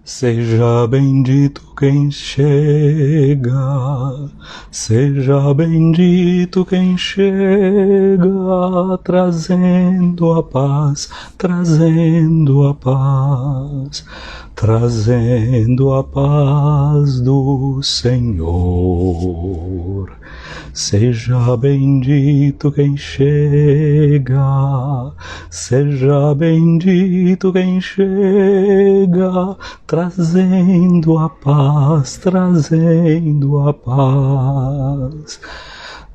Seja bendito quem chega, seja bendito quem chega, trazendo a paz, trazendo a paz, trazendo a paz do Senhor. Seja bendito quem chega, seja bendito quem chega, trazendo a paz, trazendo a paz,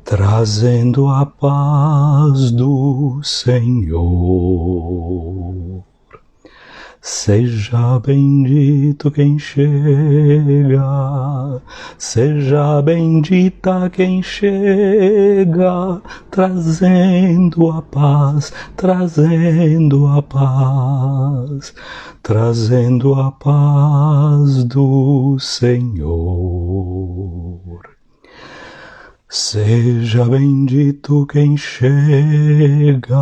trazendo a paz do Senhor. Seja bendito quem chega, seja bendita quem chega, trazendo a paz, trazendo a paz, trazendo a paz do Senhor. Seja bendito quem chega,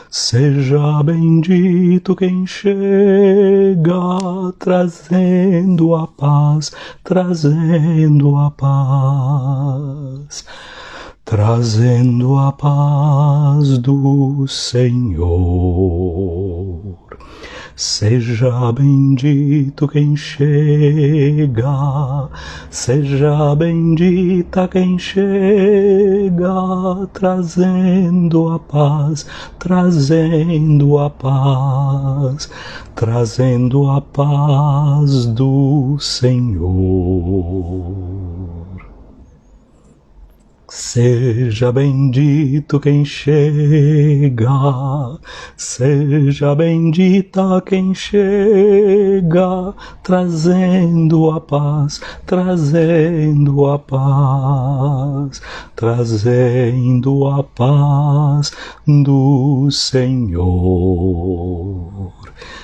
seja bendito quem chega, trazendo a paz, trazendo a paz, trazendo a paz do Senhor. Seja bendito quem chega, seja bendita quem chega, trazendo a paz, trazendo a paz, trazendo a paz do Senhor. Seja bendito quem chega, seja bendita quem chega, trazendo a paz, trazendo a paz, trazendo a paz do Senhor.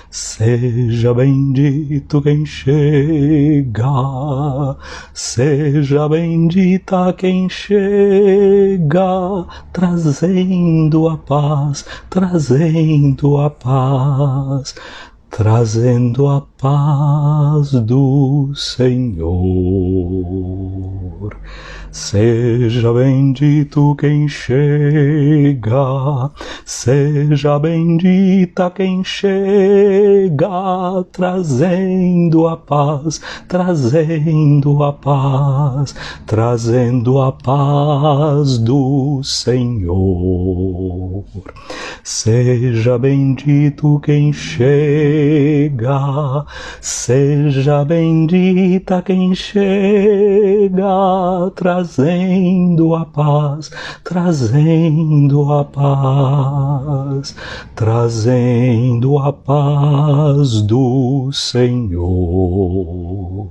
Seja bendito quem chega, seja bendita quem chega, trazendo a paz, trazendo a paz, trazendo a paz do Senhor. Seja bendito quem chega, seja bendita quem chega, trazendo a paz, trazendo a paz, trazendo a paz do Senhor. Seja bendito quem chega, seja bendita quem chega, trazendo a paz, trazendo a paz, trazendo a paz do Senhor.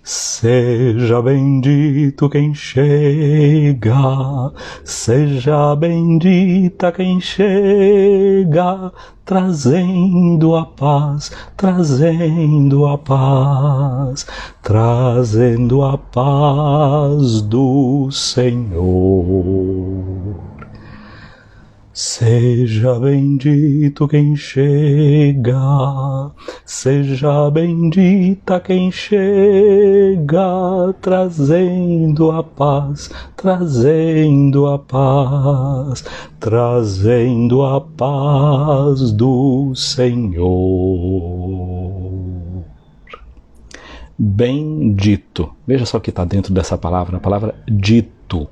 Seja bendito quem chega, seja bendita quem chega, trazendo a paz, trazendo a paz, trazendo a paz do Senhor. Seja bendito quem chega, seja bendita quem chega, trazendo a paz, trazendo a paz, trazendo a paz do Senhor. Bendito. Veja só o que está dentro dessa palavra, a palavra dito.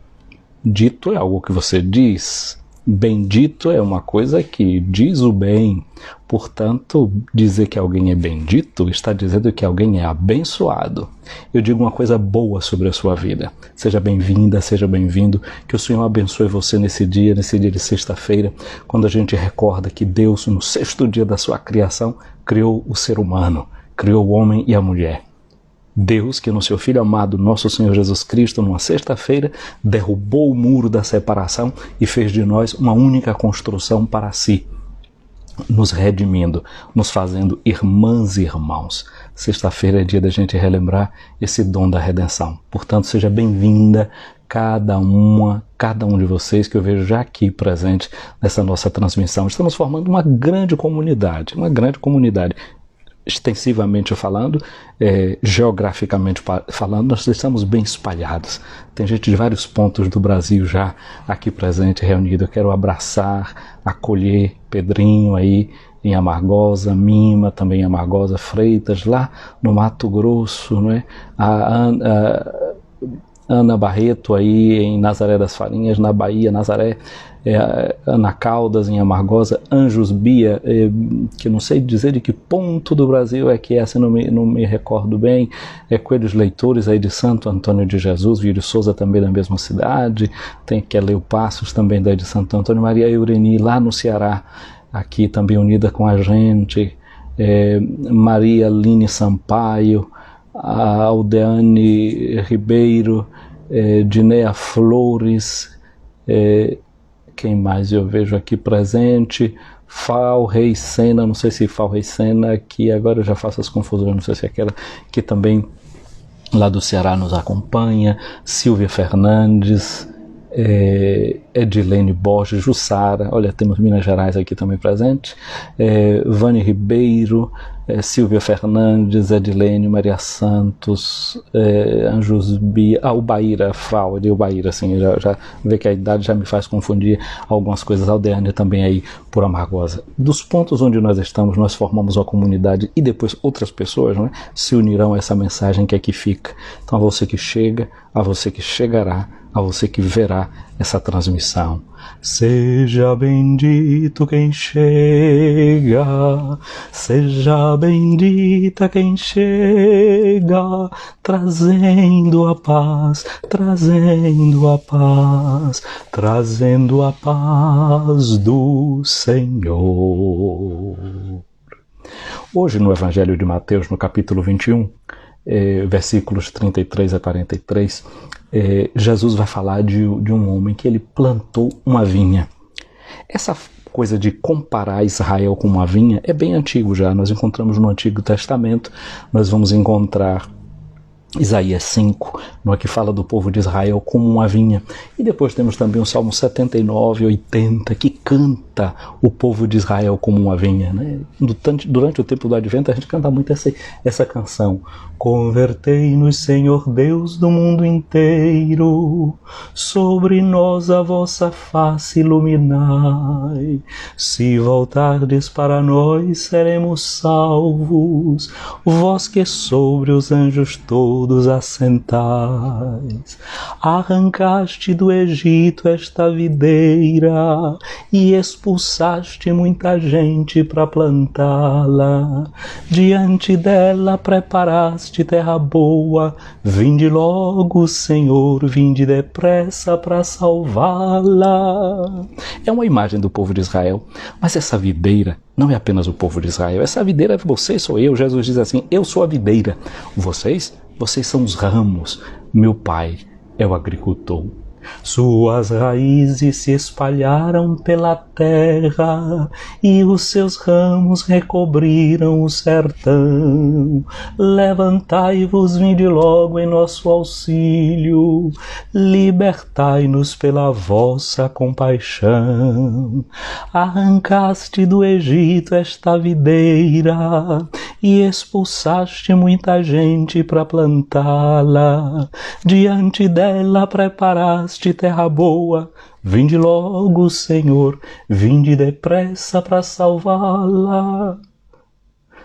Dito é algo que você diz. Bendito é uma coisa que diz o bem. Portanto, dizer que alguém é bendito está dizendo que alguém é abençoado. Eu digo uma coisa boa sobre a sua vida. Seja bem-vinda, seja bem-vindo. Que o Senhor abençoe você nesse dia de sexta-feira, quando a gente recorda que Deus, no sexto dia da sua criação, criou o ser humano, criou o homem e a mulher. Deus, que no seu Filho amado, nosso Senhor Jesus Cristo, numa sexta-feira, derrubou o muro da separação e fez de nós uma única construção para si, nos redimindo, nos fazendo irmãs e irmãos. Sexta-feira é dia da gente relembrar esse dom da redenção. Portanto, seja bem-vinda cada um de vocês que eu vejo já aqui presente nessa nossa transmissão. Estamos formando uma grande comunidade, extensivamente falando, geograficamente falando, nós estamos bem espalhados. Tem gente de vários pontos do Brasil já aqui presente, reunido. Eu quero abraçar, acolher Pedrinho aí em Amargosa, Mima também em Amargosa, Freitas, lá no Mato Grosso, não é? A Ana Barreto aí em Nazaré das Farinhas, na Bahia, Nazaré, Ana Caldas em Amargosa, Anjos Bia, que não sei dizer de que ponto do Brasil é que é essa, não me recordo bem, Coelhos Leitores aí de Santo Antônio de Jesus, Vírio Souza também da mesma cidade, tem Keleu Passos também daí de Santo Antônio, Maria Eureni lá no Ceará, aqui também unida com a gente, Maria Aline Sampaio, a Aldeane Ribeiro, Dinéa Flores, quem mais eu vejo aqui presente, Fal Rei Sena, não sei se Fal Rei Sena, que agora eu já faço as confusões, não sei se é aquela que também lá do Ceará nos acompanha, Silvia Fernandes, Edilene Borges, Jussara, olha, temos Minas Gerais aqui também presente, Vânia Ribeiro, Silvia Fernandes, Edilene, Maria Santos, Anjos Bia, o Baíra, Frau, o Baíra, assim, já vê que a idade já me faz confundir algumas coisas, Aldeane também aí por Amargosa. Dos pontos onde nós estamos, nós formamos uma comunidade e depois outras pessoas, né, se unirão a essa mensagem que aqui fica. Então a você que chega, a você que chegará, a você que verá essa transmissão. Seja bendito quem chega, seja bendita quem chega, trazendo a paz, trazendo a paz, trazendo a paz do Senhor. Hoje no Evangelho de Mateus, no capítulo 21, versículos 33 a 43, Jesus vai falar de um homem que ele plantou uma vinha. Essa coisa de comparar Israel com uma vinha é bem antigo já. Nós encontramos no Antigo Testamento, nós vamos encontrar Isaías 5, no que fala do povo de Israel como uma vinha. E depois temos também o Salmo 79, 80, que canta o povo de Israel como uma vinha, né? Durante o tempo do Advento a gente canta muito essa canção. Convertei-nos, Senhor Deus do mundo inteiro, sobre nós a vossa face iluminai. Se voltardes para nós, seremos salvos, vós que sobre os anjos todos assentais. Arrancaste do Egito esta videira e expulsaste muita gente para plantá-la. Diante dela preparaste terra boa, vinde logo, Senhor, vinde depressa para salvá-la. É uma imagem do povo de Israel, mas essa videira não é apenas o povo de Israel, essa videira é você, sou eu. Jesus diz assim, eu sou a videira, vocês são os ramos, meu pai é o agricultor. Suas raízes se espalharam pela terra e os seus ramos recobriram o sertão. Levantai-vos, vinde logo em nosso auxílio, libertai-nos pela vossa compaixão. Arrancaste do Egito esta videira e expulsaste muita gente para plantá-la. Diante dela preparaste terra boa, vinde logo, Senhor, vinde depressa para salvá-la.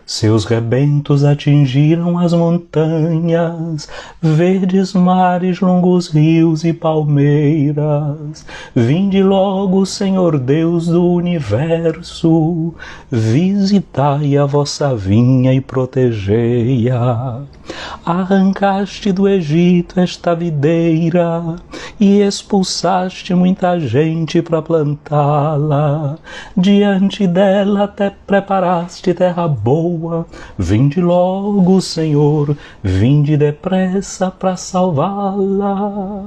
Seus rebentos atingiram as montanhas, verdes mares, longos rios e palmeiras. Vinde logo, Senhor Deus do universo, visitai a vossa vinha e protegei-a. Arrancaste do Egito esta videira e expulsaste muita gente para plantá-la. Diante dela até preparaste terra boa. Vinde logo, Senhor, vinde depressa para salvá-la.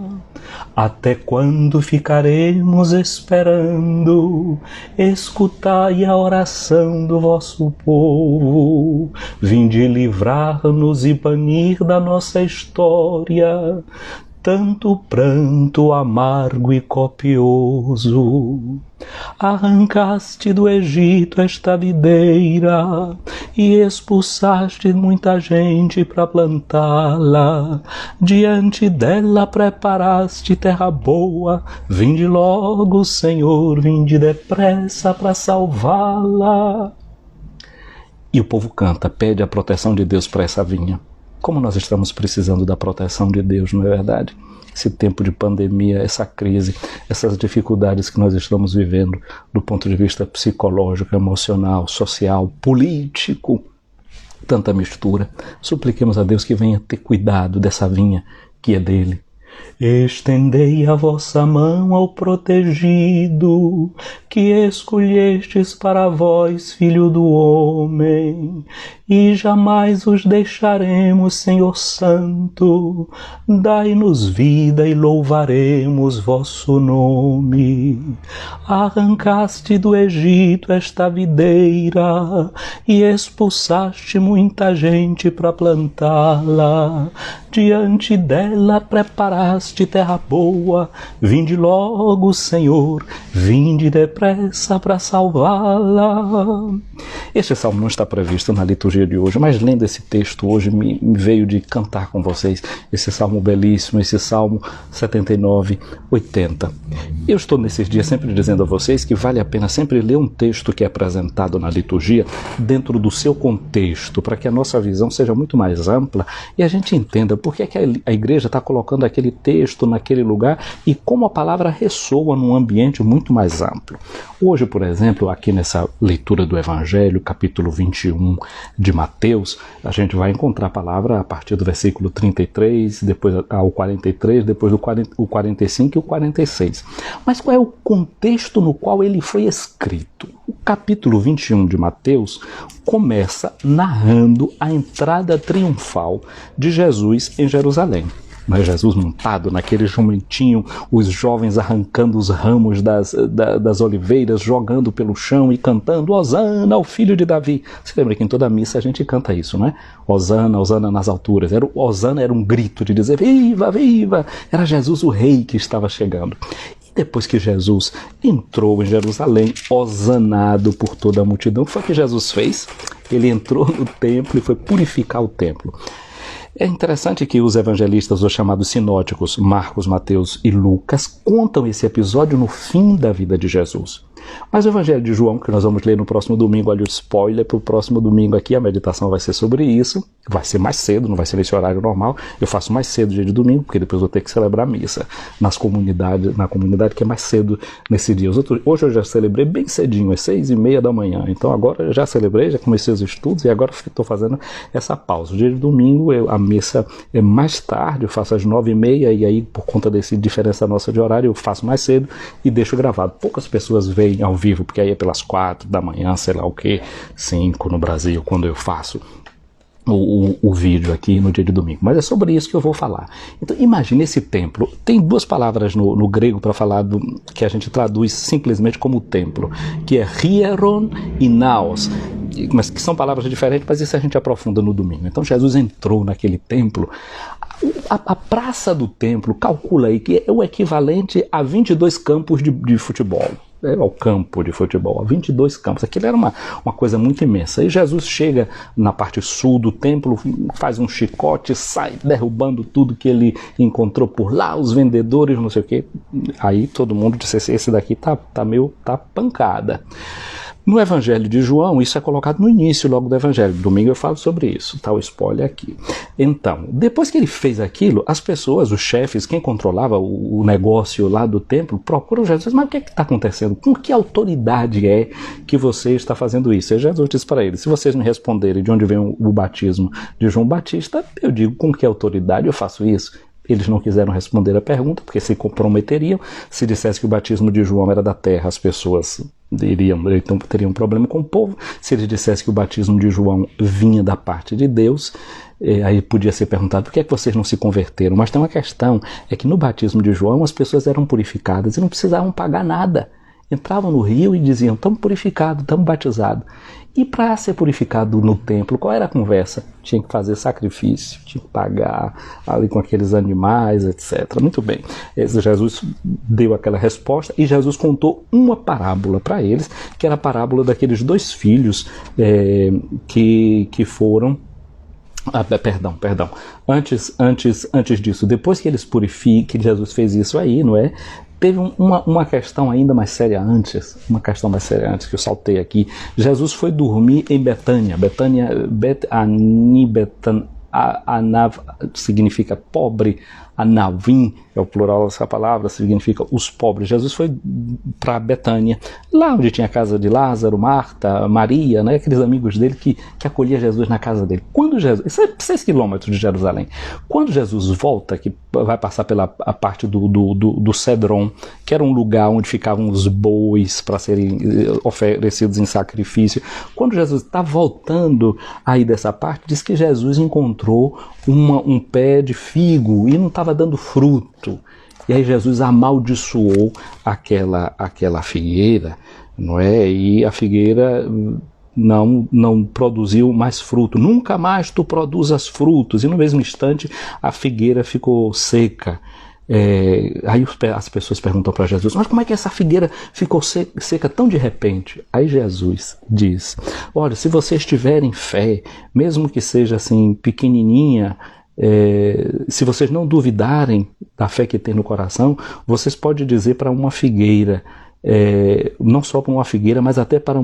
Até quando ficaremos esperando? Escutai a oração do vosso povo. Vinde livrar-nos e banir da nossa história tanto pranto amargo e copioso. Arrancaste do Egito esta videira e expulsaste muita gente para plantá-la. Diante dela preparaste terra boa. Vinde logo, Senhor, vinde depressa para salvá-la. E o povo canta, pede a proteção de Deus para essa vinha. Como nós estamos precisando da proteção de Deus, não é verdade? Esse tempo de pandemia, essa crise, essas dificuldades que nós estamos vivendo do ponto de vista psicológico, emocional, social, político, tanta mistura. Supliquemos a Deus que venha ter cuidado dessa vinha que é dele. Estendei a vossa mão ao protegido, que escolhestes para vós, filho do homem, e jamais os deixaremos, Senhor Santo. Dai-nos vida e louvaremos vosso nome. Arrancaste do Egito esta videira e expulsaste muita gente para plantá-la. Diante dela preparaste terra boa. Vinde logo, Senhor, vinde depressa para salvá-la. Este salmo não está previsto na liturgia de hoje, mas lendo esse texto hoje me veio de cantar com vocês esse salmo belíssimo, esse salmo 79, 80. Eu estou nesses dias sempre dizendo a vocês que vale a pena sempre ler um texto que é apresentado na liturgia dentro do seu contexto, para que a nossa visão seja muito mais ampla e a gente entenda por que a igreja está colocando aquele texto naquele lugar e como a palavra ressoa num ambiente muito mais amplo. Hoje, por exemplo, aqui nessa leitura do Evangelho, capítulo 21 de Mateus, a gente vai encontrar a palavra a partir do versículo 33, depois ao 43, depois do 45 e o 46. Mas qual é o contexto no qual ele foi escrito? O capítulo 21 de Mateus começa narrando a entrada triunfal de Jesus em Jerusalém. Mas Jesus montado naquele jumentinho, os jovens arrancando os ramos das oliveiras, jogando pelo chão e cantando Hosana ao filho de Davi. Você lembra que em toda missa a gente canta isso, não é? Hosana, Hosana nas alturas. Hosana era um grito de dizer viva, viva! Era Jesus o rei que estava chegando. Depois que Jesus entrou em Jerusalém, hosanado por toda a multidão, o que foi que Jesus fez? Ele entrou no templo e foi purificar o templo. É interessante que os evangelistas, os chamados sinóticos, Marcos, Mateus e Lucas, contam esse episódio no fim da vida de Jesus. Mas o Evangelho de João, que nós vamos ler no próximo domingo, olha o spoiler para o próximo domingo aqui, a meditação vai ser sobre isso, vai ser mais cedo, não vai ser nesse horário normal, eu faço mais cedo dia de domingo, porque depois eu vou ter que celebrar a missa na comunidade que é mais cedo nesse dia. Hoje eu já celebrei bem cedinho, às 6h30 da manhã, então agora eu já celebrei, já comecei os estudos e agora estou fazendo essa pausa. O dia de domingo a missa é mais tarde, eu faço às 9h30 e aí por conta dessa diferença nossa de horário eu faço mais cedo e deixo gravado. Poucas pessoas veem ao vivo, porque aí é pelas 4 da manhã, sei lá o que, 5 no Brasil, quando eu faço o vídeo aqui no dia de domingo. Mas é sobre isso que eu vou falar. Então imagine esse templo. Tem duas palavras no grego para falar que a gente traduz simplesmente como templo, que é hieron e naos, mas que são palavras diferentes, mas isso a gente aprofunda no domingo. Então Jesus entrou naquele templo. A praça do templo, calcula aí que é o equivalente a 22 campos de futebol. Ao campo de futebol, 22 campos. Aquilo era uma coisa muito imensa. E Jesus chega na parte sul do templo, faz um chicote, sai derrubando tudo que ele encontrou por lá, os vendedores, não sei o quê. Aí todo mundo disse, esse daqui tá pancada. No Evangelho de João, isso é colocado no início logo do Evangelho. Domingo eu falo sobre isso, tá o spoiler aqui. Então, depois que ele fez aquilo, as pessoas, os chefes, quem controlava o negócio lá do templo, procuram Jesus. Mas o que está acontecendo? Com que autoridade é que você está fazendo isso? E Jesus disse para eles, se vocês me responderem de onde vem o batismo de João Batista, eu digo com que autoridade eu faço isso. Eles não quiseram responder a pergunta, porque se comprometeriam. Se dissesse que o batismo de João era da terra, as pessoas então teriam um problema com o povo. Se eles dissessem que o batismo de João vinha da parte de Deus, aí podia ser perguntado, por que é que vocês não se converteram? Mas tem uma questão, é que no batismo de João as pessoas eram purificadas e não precisavam pagar nada. Entravam no rio e diziam, estamos purificados, estamos batizados. E para ser purificado no templo, qual era a conversa? Tinha que fazer sacrifício, tinha que pagar ali com aqueles animais, etc. Muito bem, Jesus deu aquela resposta e Jesus contou uma parábola para eles, que era a parábola daqueles dois filhos que foram... Perdão. Antes disso, depois que eles purificam, que Jesus fez isso aí, não é? Teve uma questão ainda mais séria antes, que eu saltei aqui. Jesus foi dormir em Betânia. Anav significa pobre, Anavim é o plural dessa palavra, significa os pobres. Jesus foi para Betânia, lá onde tinha a casa de Lázaro, Marta, Maria, né, aqueles amigos dele que acolhiam Jesus na casa dele. Quando Jesus, isso é 6 quilômetros de Jerusalém, quando Jesus volta, que vai passar pela a parte do Cedron, que era um lugar onde ficavam os bois para serem oferecidos em sacrifício, quando Jesus está voltando aí dessa parte, diz que Jesus encontrou um pé de figo e não estava dando fruto. E aí Jesus amaldiçoou aquela figueira, não é? E a figueira não produziu mais fruto. Nunca mais tu produzas frutos. E no mesmo instante a figueira ficou seca. Aí as pessoas perguntam para Jesus, mas como é que essa figueira ficou seca tão de repente? Aí Jesus diz, olha, se vocês tiverem fé, mesmo que seja assim pequenininha, se vocês não duvidarem da fé que tem no coração, vocês podem dizer para uma figueira, não só para uma figueira, mas até para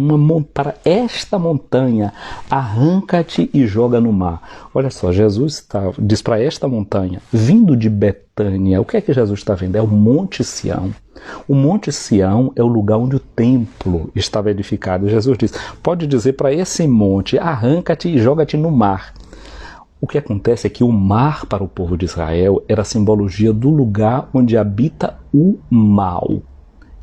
esta montanha, arranca-te e joga no mar. Olha só, Jesus diz para esta montanha, vindo de Betânia, o que é que Jesus está vendo? É o Monte Sião. O Monte Sião é o lugar onde o templo estava edificado. Jesus diz, pode dizer para esse monte, arranca-te e joga-te no mar. O que acontece é que o mar para o povo de Israel era a simbologia do lugar onde habita o mal.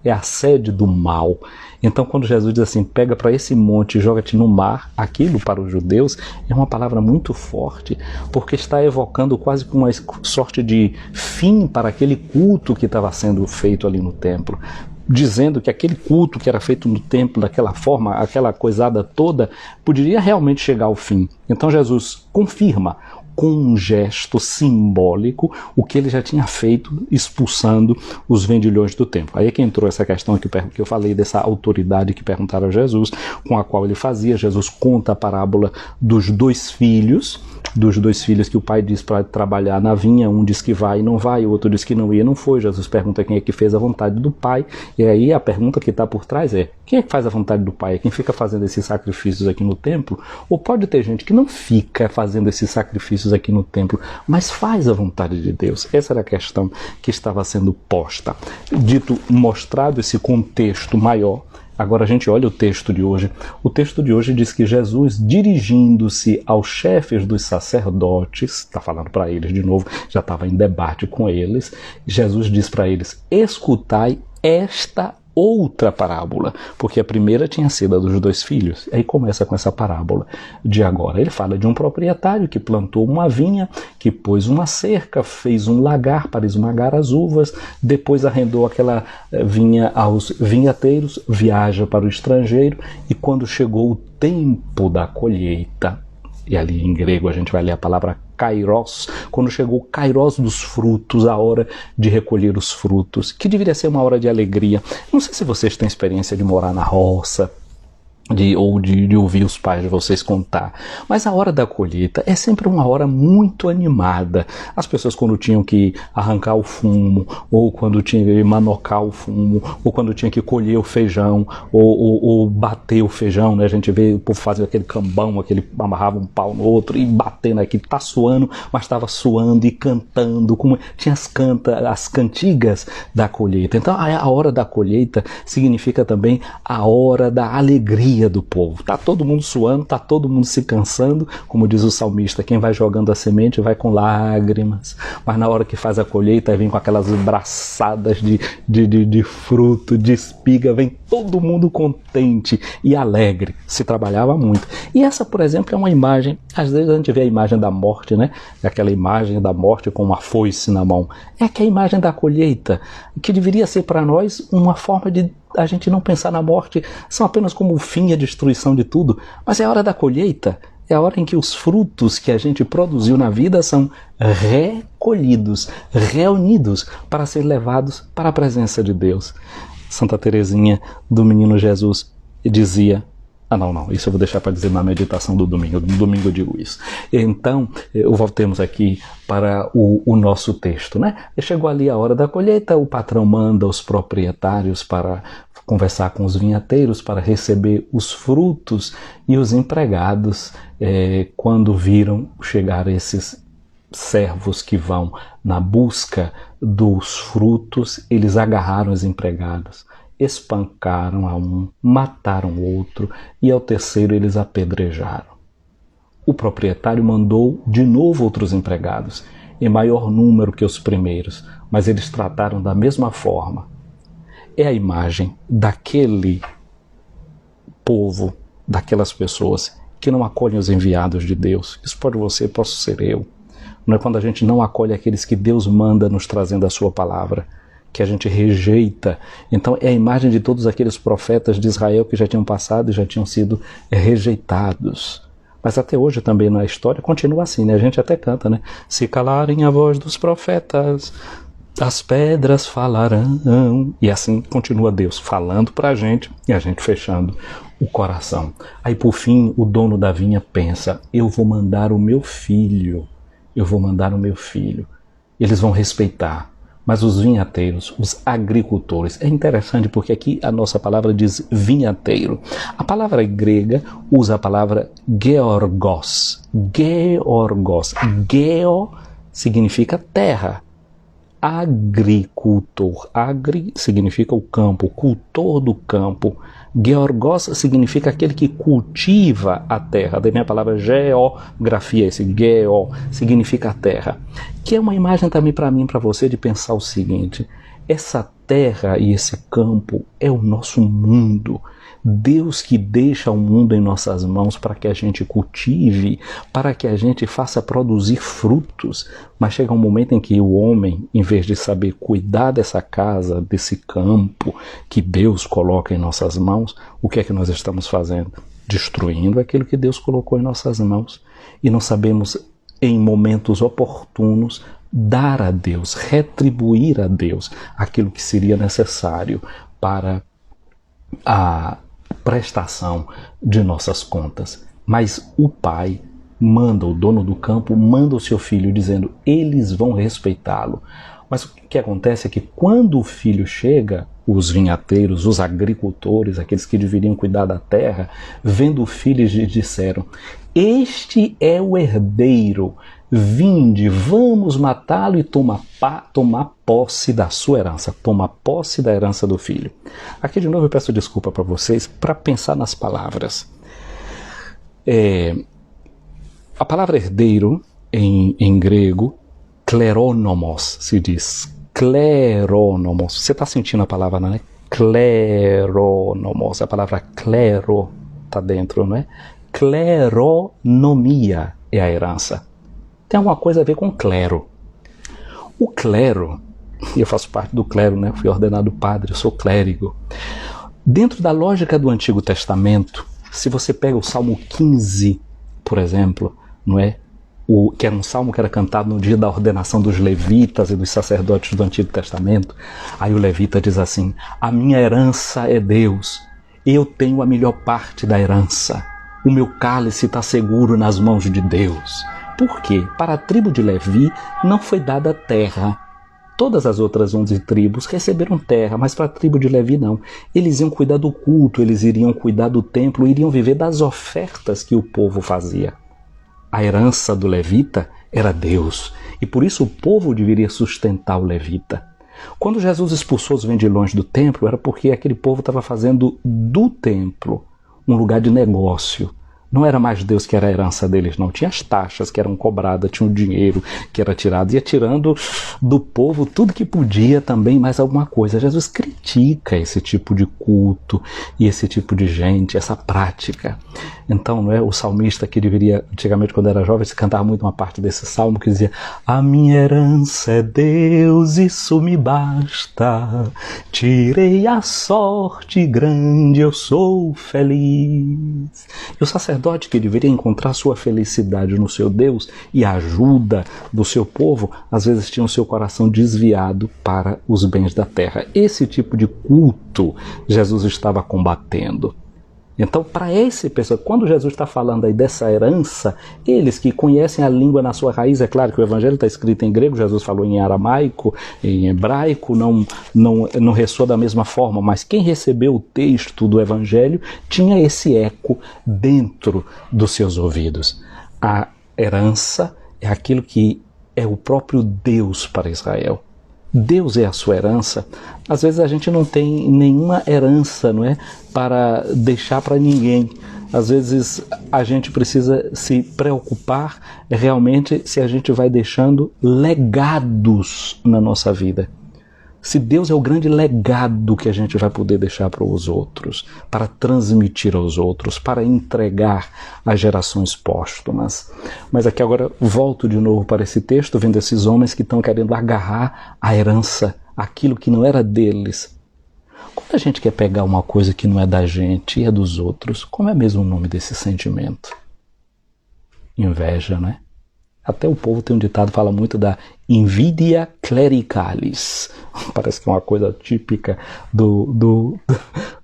É a sede do mal. Então quando Jesus diz assim, pega para esse monte e joga-te no mar, aquilo para os judeus é uma palavra muito forte, porque está evocando quase que uma sorte de fim para aquele culto que estava sendo feito ali no templo, dizendo que aquele culto que era feito no templo daquela forma, aquela coisada toda, poderia realmente chegar ao fim. Então Jesus confirma com um gesto simbólico o que ele já tinha feito expulsando os vendilhões do templo. Aí é que entrou essa questão que eu falei dessa autoridade que perguntaram a Jesus, com a qual ele fazia. Jesus conta a parábola dos dois filhos que o pai diz para trabalhar na vinha, um diz que vai e não vai, o outro diz que não ia e não foi. Jesus pergunta quem é que fez a vontade do pai, e aí a pergunta que está por trás é, quem é que faz a vontade do pai? É quem fica fazendo esses sacrifícios aqui no templo? Ou pode ter gente que não fica fazendo esses sacrifícios aqui no templo, mas faz a vontade de Deus? Essa era a questão que estava sendo posta. Mostrado esse contexto maior, agora a gente olha o texto de hoje. O texto de hoje diz que Jesus, dirigindo-se aos chefes dos sacerdotes, está falando para eles de novo, já estava em debate com eles, Jesus diz para eles, escutai esta outra parábola, porque a primeira tinha sido a dos dois filhos. Aí começa com essa parábola de agora. Ele fala de um proprietário que plantou uma vinha, que pôs uma cerca, fez um lagar para esmagar as uvas, depois arrendou aquela vinha aos vinhateiros, viaja para o estrangeiro, e quando chegou o tempo da colheita, e ali em grego a gente vai ler a palavra kairos, quando chegou o kairos dos frutos, a hora de recolher os frutos, que deveria ser uma hora de alegria. Não sei se vocês têm experiência de morar na roça, ou de ouvir os pais de vocês contar, mas a hora da colheita é sempre uma hora muito animada. As pessoas quando tinham que arrancar o fumo, ou quando tinham que manocar o fumo, ou quando tinha que colher o feijão, ou bater o feijão, né? A gente vê o povo fazer aquele cambão, amarrava um pau no outro e batendo aqui, tá suando, mas estava suando e cantando, tinha as cantigas da colheita. Então a hora da colheita significa também a hora da alegria do povo. Tá todo mundo suando, tá todo mundo se cansando, como diz o salmista, quem vai jogando a semente vai com lágrimas, mas na hora que faz a colheita vem com aquelas braçadas de fruto, de espiga, vem todo mundo contente e alegre. Se trabalhava muito. E essa, por exemplo, é uma imagem, às vezes a gente vê a imagem da morte, né? Aquela imagem da morte com uma foice na mão. É que é a imagem da colheita, que deveria ser para nós uma forma de a gente não pensar na morte são apenas como o fim e a destruição de tudo, mas é a hora da colheita, é a hora em que os frutos que a gente produziu na vida são recolhidos, reunidos para ser levados para a presença de Deus. Santa Teresinha do Menino Jesus dizia... não, isso eu vou deixar para dizer na meditação do domingo eu digo isso. Então, voltemos aqui para o nosso texto, né? Chegou ali a hora da colheita, o patrão manda os proprietários para conversar com os vinhateiros, para receber os frutos, e os empregados, quando viram chegar esses servos que vão na busca dos frutos, eles agarraram os empregados, espancaram a um, mataram o outro, e ao terceiro eles apedrejaram. O proprietário mandou de novo outros empregados, em maior número que os primeiros, mas eles trataram da mesma forma. É a imagem daquele povo, daquelas pessoas que não acolhem os enviados de Deus. Isso pode você, posso ser eu. Não é quando a gente não acolhe aqueles que Deus manda nos trazendo a sua palavra, que a gente rejeita. Então é a imagem de todos aqueles profetas de Israel que já tinham passado e já tinham sido rejeitados. Mas até hoje também na história continua assim, né? A gente até canta, né? Se calarem a voz dos profetas, as pedras falarão. E assim continua Deus falando para a gente e a gente fechando o coração. Aí por fim o dono da vinha pensa, eu vou mandar o meu filho, eles vão respeitar. Mas os vinhateiros, os agricultores, é interessante porque aqui a nossa palavra diz vinhateiro. A palavra grega usa a palavra georgos. Georgos. Geo significa terra. Agricultor. Agri significa o campo, cultor do campo. Georgos significa aquele que cultiva a terra. Daí minha palavra geografia, esse geo significa a terra. Que é uma imagem também para mim, para você, de pensar o seguinte: essa terra e esse campo é o nosso mundo. Deus que deixa o mundo em nossas mãos para que a gente cultive, para que a gente faça produzir frutos. Mas chega um momento em que o homem, em vez de saber cuidar dessa casa, desse campo que Deus coloca em nossas mãos, o que é que nós estamos fazendo? Destruindo aquilo que Deus colocou em nossas mãos. E não sabemos, em momentos oportunos, dar a Deus, retribuir a Deus aquilo que seria necessário para a prestação de nossas contas. Mas o pai manda, o dono do campo manda o seu filho dizendo, eles vão respeitá-lo. Mas o que acontece é que quando o filho chega, os vinhateiros, os agricultores, aqueles que deveriam cuidar da terra, vendo o filho, lhe disseram, este é o herdeiro, vinde, vamos matá-lo e tomar posse da sua herança, tomar posse da herança do filho. Aqui de novo eu peço desculpa para vocês, para pensar nas palavras. A palavra herdeiro, em grego, kleronomos, se diz. Kleronomos. Você está sentindo a palavra, não é? Kleronomos. A palavra klero está dentro, não é? Kleronomia é a herança. Tem alguma coisa a ver com clero. O clero, e eu faço parte do clero, né? Fui ordenado padre, eu sou clérigo. Dentro da lógica do Antigo Testamento, se você pega o Salmo 15, por exemplo, não é? Que era um salmo que era cantado no dia da ordenação dos levitas e dos sacerdotes do Antigo Testamento, aí o levita diz assim, a minha herança é Deus, eu tenho a melhor parte da herança, o meu cálice está seguro nas mãos de Deus. Por quê? Para a tribo de Levi não foi dada terra. Todas as outras 11 tribos receberam terra, mas para a tribo de Levi não. Eles iam cuidar do culto, eles iriam cuidar do templo, iriam viver das ofertas que o povo fazia. A herança do levita era Deus, e por isso o povo deveria sustentar o levita. Quando Jesus expulsou os vendilhões do templo, era porque aquele povo estava fazendo do templo um lugar de negócio. Não era mais Deus que era a herança deles, não. Tinha as taxas que eram cobradas, tinha o dinheiro que era tirado, ia tirando do povo tudo que podia também, mais alguma coisa. Jesus critica esse tipo de culto e esse tipo de gente, essa prática. Então, não é o salmista que deveria, antigamente quando era jovem, se cantava muito uma parte desse salmo que dizia: a minha herança é Deus, isso me basta, tirei a sorte grande, eu sou feliz. E o sacerdote que deveria encontrar sua felicidade no seu Deus e a ajuda do seu povo, às vezes tinha o seu coração desviado para os bens da terra. Esse tipo de culto Jesus estava combatendo. Então, para esse pessoa, quando Jesus está falando aí dessa herança, eles que conhecem a língua na sua raiz, é claro que o evangelho está escrito em grego, Jesus falou em aramaico, em hebraico, não ressoa da mesma forma, mas quem recebeu o texto do evangelho tinha esse eco dentro dos seus ouvidos. A herança é aquilo que é o próprio Deus para Israel. Deus é a sua herança. Às vezes a gente não tem nenhuma herança, não é, para deixar para ninguém. Às vezes a gente precisa se preocupar realmente se a gente vai deixando legados na nossa vida. Se Deus é o grande legado que a gente vai poder deixar para os outros, para transmitir aos outros, para entregar às gerações póstumas. Mas aqui agora volto de novo para esse texto, vendo esses homens que estão querendo agarrar a herança, aquilo que não era deles. Quando a gente quer pegar uma coisa que não é da gente e é dos outros, como é mesmo o nome desse sentimento? Inveja, né? Até o povo tem um ditado que fala muito da invidia clericalis. Parece que é uma coisa típica do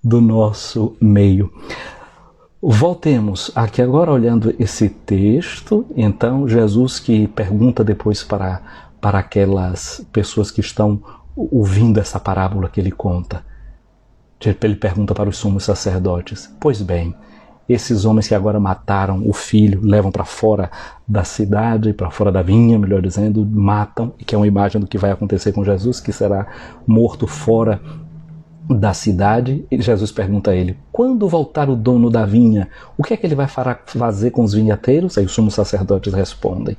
nosso meio. Voltemos aqui agora olhando esse texto. Então, Jesus que pergunta depois para aquelas pessoas que estão ouvindo essa parábola que ele conta. Ele pergunta para os sumos sacerdotes: pois bem, esses homens que agora mataram o filho, levam para fora da cidade, para fora da vinha, melhor dizendo, matam, e que é uma imagem do que vai acontecer com Jesus, que será morto fora da cidade. E Jesus pergunta a ele: quando voltar o dono da vinha, o que é que ele vai fazer com os vinhateiros? Aí os sumos sacerdotes respondem: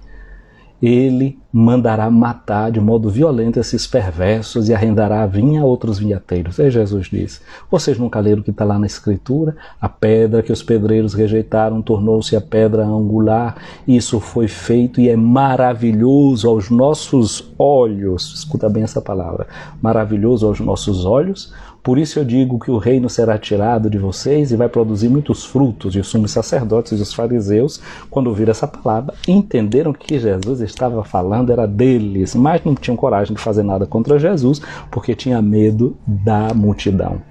ele mandará matar de modo violento esses perversos e arrendará a vinha a outros vinhateiros. Aí Jesus diz: vocês nunca leram o que está lá na Escritura? A pedra que os pedreiros rejeitaram tornou-se a pedra angular. Isso foi feito e é maravilhoso aos nossos olhos. Escuta bem essa palavra: maravilhoso aos nossos olhos. Por isso eu digo que o reino será tirado de vocês e vai produzir muitos frutos. E os sumos sacerdotes e os fariseus, quando ouviram essa palavra, entenderam que Jesus estava falando era deles, mas não tinham coragem de fazer nada contra Jesus, porque tinha medo da multidão.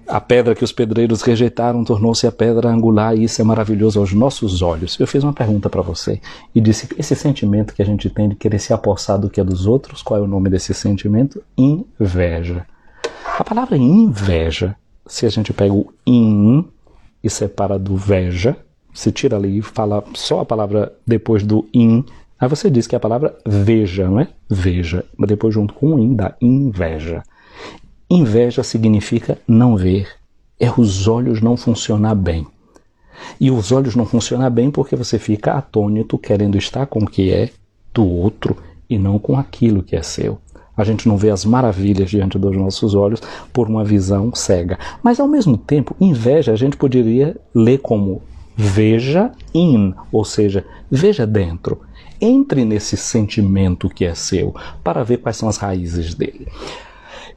A pedra que os pedreiros rejeitaram tornou-se a pedra angular, e isso é maravilhoso aos nossos olhos. Eu fiz uma pergunta para você e disse: esse sentimento que a gente tem de querer se apossar do que é dos outros, qual é o nome desse sentimento? Inveja. A palavra inveja, se a gente pega o in e separa do veja, se tira ali e fala só a palavra depois do in, aí você diz que é a palavra veja, não é? Veja, mas depois junto com o in dá inveja. Inveja significa não ver, é os olhos não funcionar bem. E os olhos não funcionam bem porque você fica atônito querendo estar com o que é do outro e não com aquilo que é seu. A gente não vê as maravilhas diante dos nossos olhos por uma visão cega. Mas, ao mesmo tempo, inveja a gente poderia ler como veja in, ou seja, veja dentro. Entre nesse sentimento que é seu para ver quais são as raízes dele.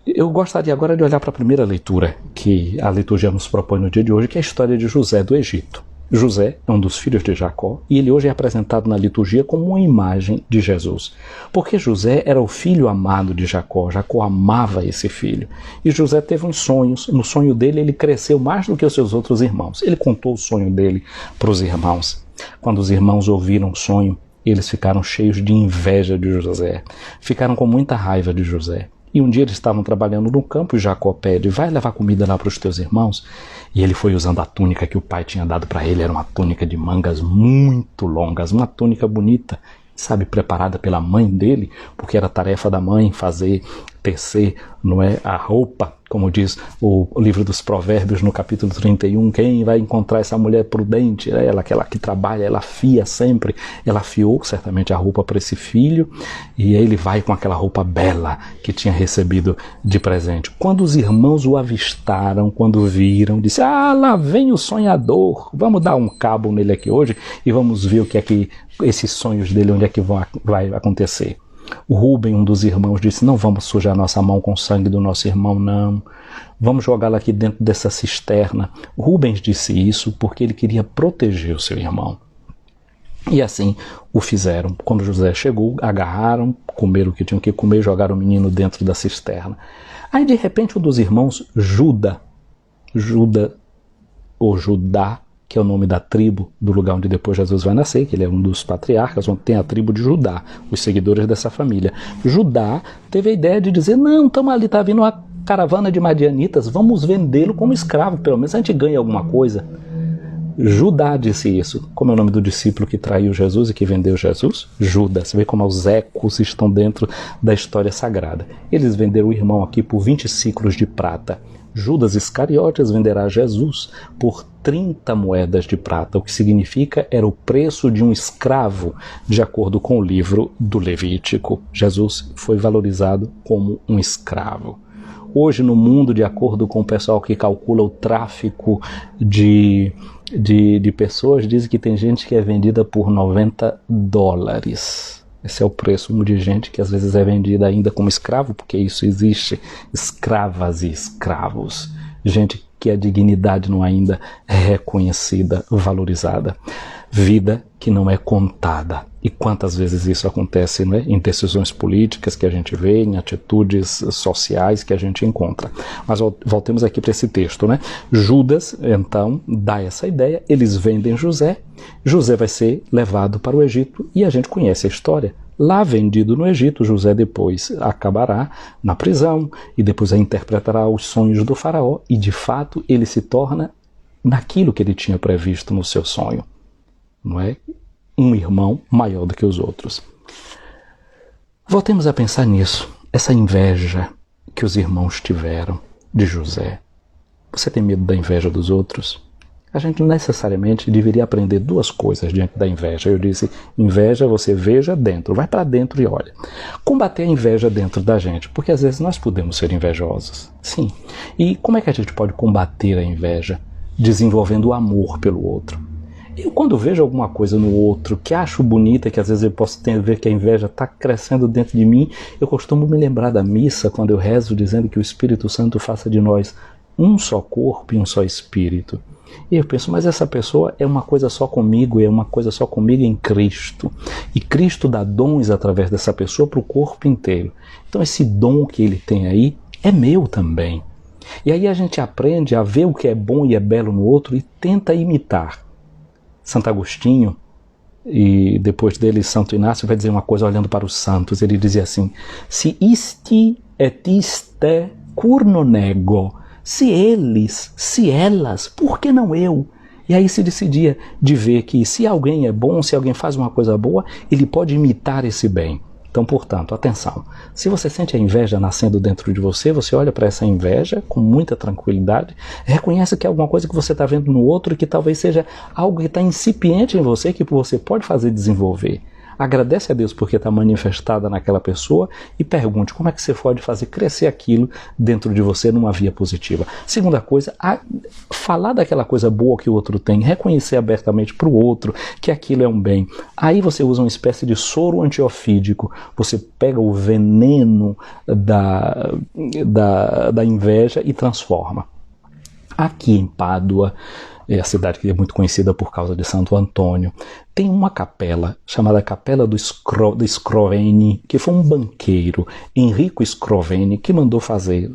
Eu gostaria agora de olhar para a primeira leitura que a liturgia nos propõe no dia de hoje, que é a história de José do Egito. José é um dos filhos de Jacó e ele hoje é apresentado na liturgia como uma imagem de Jesus. Porque José era o filho amado de Jacó, Jacó amava esse filho. E José teve uns sonhos, no sonho dele ele cresceu mais do que os seus outros irmãos. Ele contou o sonho dele para os irmãos. Quando os irmãos ouviram o sonho, eles ficaram cheios de inveja de José, ficaram com muita raiva de José. E um dia eles estavam trabalhando no campo e Jacó pede: vai levar comida lá para os teus irmãos? E ele foi usando a túnica que o pai tinha dado para ele, era uma túnica de mangas muito longas, uma túnica bonita, sabe, preparada pela mãe dele, porque era tarefa da mãe fazer, tecer, não é, a roupa Como diz o livro dos Provérbios no capítulo 31, quem vai encontrar essa mulher prudente? Ela, aquela que trabalha, ela afia sempre. Ela afiou certamente a roupa para esse filho e ele vai com aquela roupa bela que tinha recebido de presente. Quando os irmãos o avistaram, quando viram, disse: ah, lá vem o sonhador, vamos dar um cabo nele aqui hoje e vamos ver o que é que esses sonhos dele, onde é que vai acontecer. O Rubem, um dos irmãos, disse: não vamos sujar nossa mão com o sangue do nosso irmão, não. Vamos jogá-lo aqui dentro dessa cisterna. O Rubens disse isso porque ele queria proteger o seu irmão. E assim o fizeram. Quando José chegou, agarraram, comeram o que tinham que comer, jogaram o menino dentro da cisterna. Aí de repente um dos irmãos, Judá, que é o nome da tribo do lugar onde depois Jesus vai nascer, que ele é um dos patriarcas, onde tem a tribo de Judá, os seguidores dessa família. Judá teve a ideia de dizer: não, estamos ali, está vindo uma caravana de madianitas, vamos vendê-lo como escravo, pelo menos a gente ganha alguma coisa. Judá disse isso. Como é o nome do discípulo que traiu Jesus e que vendeu Jesus? Judas. Você vê como os ecos estão dentro da história sagrada. Eles venderam o irmão aqui por 20 ciclos de prata. Judas Iscariotes venderá Jesus por 30 moedas de prata, o que significa era o preço de um escravo, de acordo com o livro do Levítico. Jesus foi valorizado como um escravo. Hoje no mundo, de acordo com o pessoal que calcula o tráfico de pessoas, diz que tem gente que é vendida por $90. Esse é o preço de gente que às vezes é vendida ainda como escravo, porque isso existe, escravas e escravos, gente que a dignidade não ainda é reconhecida, valorizada, vida que não é contada. E quantas vezes isso acontece, né? Em decisões políticas que a gente vê, em atitudes sociais que a gente encontra. Mas voltemos aqui para esse texto, né? Judas, então, dá essa ideia, eles vendem José, José vai ser levado para o Egito e a gente conhece a história. Lá vendido no Egito, José depois acabará na prisão e depois interpretará os sonhos do faraó e de fato ele se torna naquilo que ele tinha previsto no seu sonho. Não é? Um irmão maior do que os outros. Voltemos a pensar nisso, essa inveja que os irmãos tiveram de José. Você tem medo da inveja dos outros? A gente necessariamente deveria aprender duas coisas diante da inveja. Eu disse, inveja você veja dentro, vai para dentro e olha. Combater a inveja dentro da gente, porque às vezes nós podemos ser invejosos. Sim. E como é que a gente pode combater a inveja? Desenvolvendo o amor pelo outro. Eu quando vejo alguma coisa no outro que acho bonita, que às vezes eu posso ver que a inveja está crescendo dentro de mim, eu costumo me lembrar da missa quando eu rezo dizendo que o Espírito Santo faça de nós um só corpo e um só espírito. E eu penso, mas essa pessoa é uma coisa só comigo, é uma coisa só comigo em Cristo. E Cristo dá dons através dessa pessoa para o corpo inteiro. Então esse dom que ele tem aí é meu também. E aí a gente aprende a ver o que é bom e é belo no outro e tenta imitar. Santo Agostinho, e depois dele Santo Inácio, vai dizer uma coisa olhando para os santos. Ele dizia assim, se isti et iste cur non ego, se eles, se elas, por que não eu? E aí se decidia de ver que se alguém é bom, se alguém faz uma coisa boa, ele pode imitar esse bem. Então, portanto, atenção, se você sente a inveja nascendo dentro de você, você olha para essa inveja com muita tranquilidade, reconhece que é alguma coisa que você está vendo no outro e que talvez seja algo que está incipiente em você, que você pode fazer desenvolver. Agradece a Deus porque está manifestada naquela pessoa e pergunte como é que você pode fazer crescer aquilo dentro de você numa via positiva. Segunda coisa, falar daquela coisa boa que o outro tem, reconhecer abertamente para o outro que aquilo é um bem. Aí você usa uma espécie de soro antiofídico, você pega o veneno da inveja e transforma. Aqui em Pádua, é a cidade que é muito conhecida por causa de Santo Antônio, tem uma capela chamada Capela do Scroveni, que foi um banqueiro, Enrico Scroveni, que mandou fazer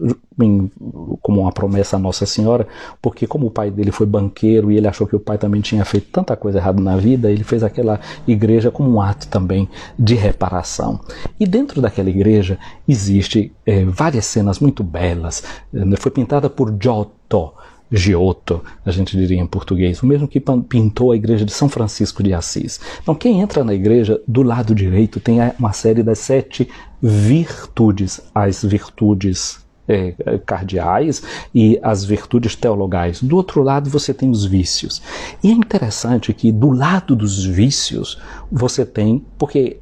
como uma promessa a Nossa Senhora, porque como o pai dele foi banqueiro e ele achou que o pai também tinha feito tanta coisa errada na vida, ele fez aquela igreja como um ato também de reparação. E dentro daquela igreja existe várias cenas muito belas. Foi pintada por Giotto, a gente diria em português, o mesmo que pintou a igreja de São Francisco de Assis. Então quem entra na igreja, do lado direito tem uma série das 7 virtudes, as virtudes cardeais e as virtudes teologais. Do outro lado você tem os vícios. E é interessante que do lado dos vícios você tem, porque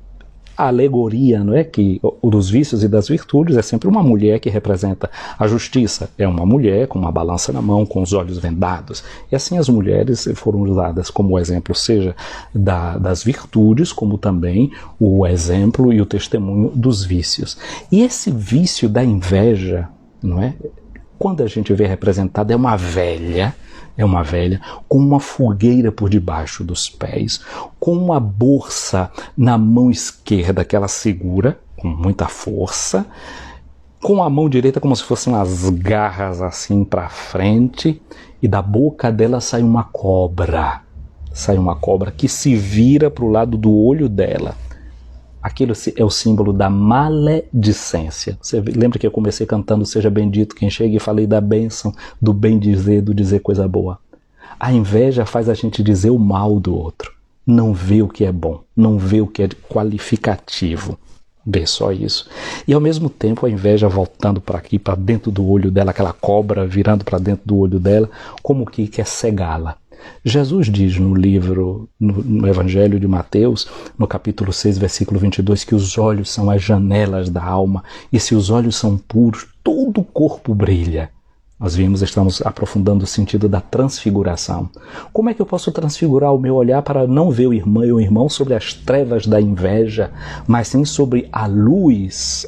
a alegoria, não é, que o dos vícios e das virtudes é sempre uma mulher que representa a justiça. É uma mulher com uma balança na mão, com os olhos vendados. E assim as mulheres foram usadas como exemplo, seja das virtudes, como também o exemplo e o testemunho dos vícios. E esse vício da inveja, não é? Quando a gente vê representado, é uma velha com uma fogueira por debaixo dos pés, com uma bolsa na mão esquerda que ela segura com muita força, com a mão direita como se fossem as garras assim para frente, e da boca dela sai uma cobra. Sai uma cobra que se vira para o lado do olho dela. Aquilo é o símbolo da maledicência. Você lembra que eu comecei cantando Seja Bendito Quem Chega e falei da bênção, do bem dizer, do dizer coisa boa. A inveja faz a gente dizer o mal do outro. Não vê o que é bom, não vê o que é qualificativo. Vê só isso. E ao mesmo tempo a inveja voltando para aqui, para dentro do olho dela, aquela cobra virando para dentro do olho dela, como que quer cegá-la. Jesus diz no livro, no Evangelho de Mateus, no capítulo 6, versículo 22, que os olhos são as janelas da alma, e se os olhos são puros, todo o corpo brilha. Nós estamos aprofundando o sentido da transfiguração. Como é que eu posso transfigurar o meu olhar para não ver o irmão e o irmão sobre as trevas da inveja, mas sim sobre a luz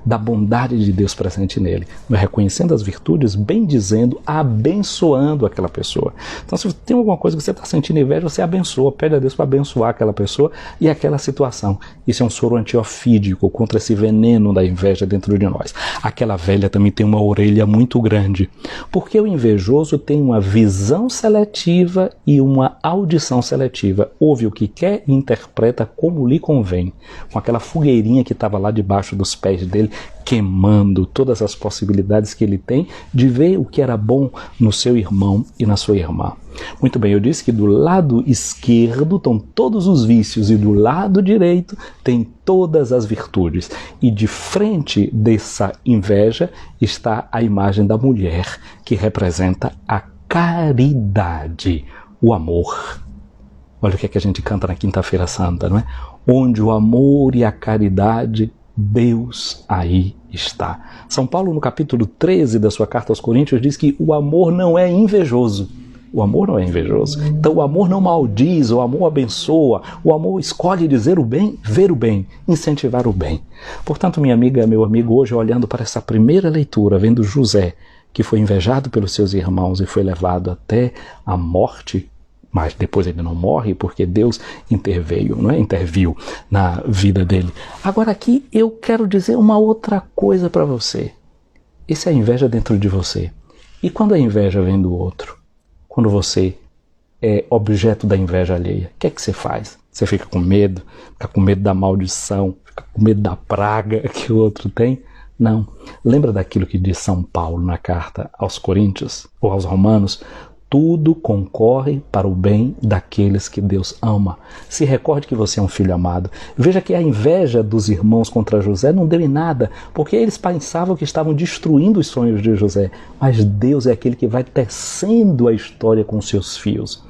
da bondade de Deus presente nele? Reconhecendo as virtudes, bendizendo, abençoando aquela pessoa. Então, se tem alguma coisa que você está sentindo inveja, você abençoa, pede a Deus para abençoar aquela pessoa e aquela situação. Isso é um soro antiofídico contra esse veneno da inveja dentro de nós. Aquela velha também tem uma orelha muito grande, porque o invejoso tem uma visão seletiva e uma audição seletiva. Ouve o que quer e interpreta como lhe convém. Com aquela fogueirinha que estava lá debaixo dos pés dele, queimando todas as possibilidades que ele tem de ver o que era bom no seu irmão e na sua irmã. Muito bem, eu disse que do lado esquerdo estão todos os vícios e do lado direito tem todas as virtudes. E de frente dessa inveja está a imagem da mulher, que representa a caridade, o amor. Olha o que é que a gente canta na Quinta-feira Santa, não é? Onde o amor e a caridade, Deus aí está. São Paulo, no capítulo 13 da sua carta aos Coríntios, diz que o amor não é invejoso. O amor não é invejoso. Então o amor não maldiz, o amor abençoa, o amor escolhe dizer o bem, ver o bem, incentivar o bem. Portanto, minha amiga, meu amigo, hoje olhando para essa primeira leitura, vendo José, que foi invejado pelos seus irmãos e foi levado até a morte, mas depois ele não morre porque Deus interviu na vida dele. Agora aqui eu quero dizer uma outra coisa para você. Isso é inveja dentro de você. E quando a inveja vem do outro? Quando você é objeto da inveja alheia, o que é que você faz? Você fica com medo da maldição, fica com medo da praga que o outro tem? Não. Lembra daquilo que diz São Paulo na carta aos Coríntios ou aos Romanos? Tudo concorre para o bem daqueles que Deus ama. Se recorde que você é um filho amado. Veja que a inveja dos irmãos contra José não deu em nada, porque eles pensavam que estavam destruindo os sonhos de José. Mas Deus é aquele que vai tecendo a história com seus fios.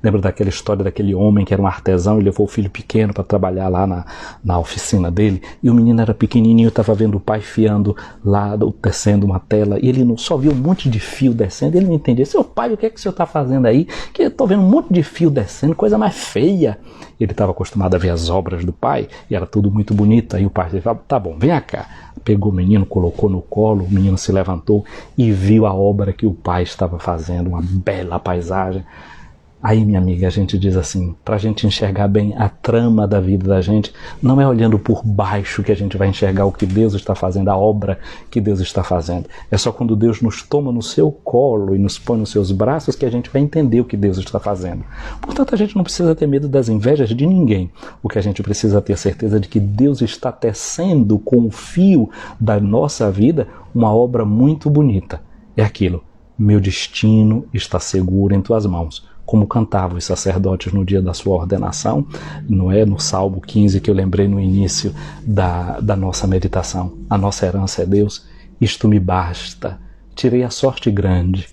Lembra daquela história daquele homem que era um artesão e levou o filho pequeno para trabalhar lá na oficina dele, e o menino era pequenininho, estava vendo o pai fiando lá, tecendo uma tela, e ele só viu um monte de fio descendo, ele não entendia: seu pai, o que é que o senhor está fazendo aí? Que eu estou vendo um monte de fio descendo, coisa mais feia. Ele estava acostumado a ver as obras do pai, e era tudo muito bonito. Aí o pai disse: tá bom, vem cá. Pegou o menino, colocou no colo, o menino se levantou e viu a obra que o pai estava fazendo, uma bela paisagem. Aí, minha amiga, a gente diz assim, para a gente enxergar bem a trama da vida da gente, não é olhando por baixo que a gente vai enxergar o que Deus está fazendo, a obra que Deus está fazendo. É só quando Deus nos toma no seu colo e nos põe nos seus braços que a gente vai entender o que Deus está fazendo. Portanto, a gente não precisa ter medo das invejas de ninguém. O que a gente precisa ter certeza de que Deus está tecendo com o fio da nossa vida uma obra muito bonita. É aquilo: meu destino está seguro em tuas mãos. Como cantavam os sacerdotes no dia da sua ordenação, não é? No Salmo 15 que eu lembrei no início da nossa meditação. A nossa herança é Deus isto me basta. Tirei a sorte grande.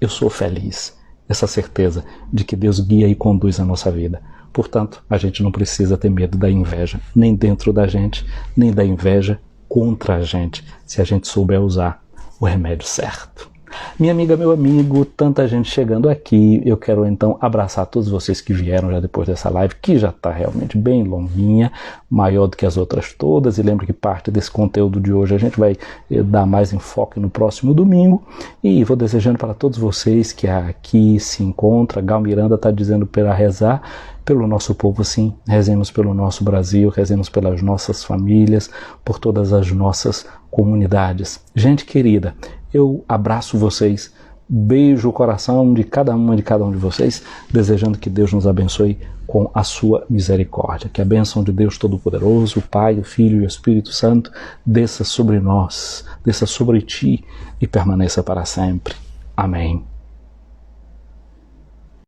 Eu sou feliz. Essa certeza de que Deus guia e conduz a nossa vida. Portanto, a gente não precisa ter medo da inveja, nem dentro da gente, nem da inveja contra a gente, se a gente souber usar o remédio certo. Minha amiga, meu amigo, tanta gente chegando aqui, eu quero então abraçar todos vocês que vieram já depois dessa live, que já está realmente bem longuinha, maior do que as outras todas, e lembro que parte desse conteúdo de hoje a gente vai dar mais enfoque no próximo domingo, e vou desejando para todos vocês que aqui se encontra. Gal Miranda está dizendo para rezar pelo nosso povo, sim, rezemos pelo nosso Brasil, rezemos pelas nossas famílias, por todas as nossas comunidades. Gente querida, eu abraço vocês, beijo o coração de cada uma de cada um de vocês, desejando que Deus nos abençoe com a sua misericórdia. Que a bênção de Deus Todo-Poderoso, o Pai, o Filho e o Espírito Santo desça sobre nós, desça sobre ti e permaneça para sempre. Amém.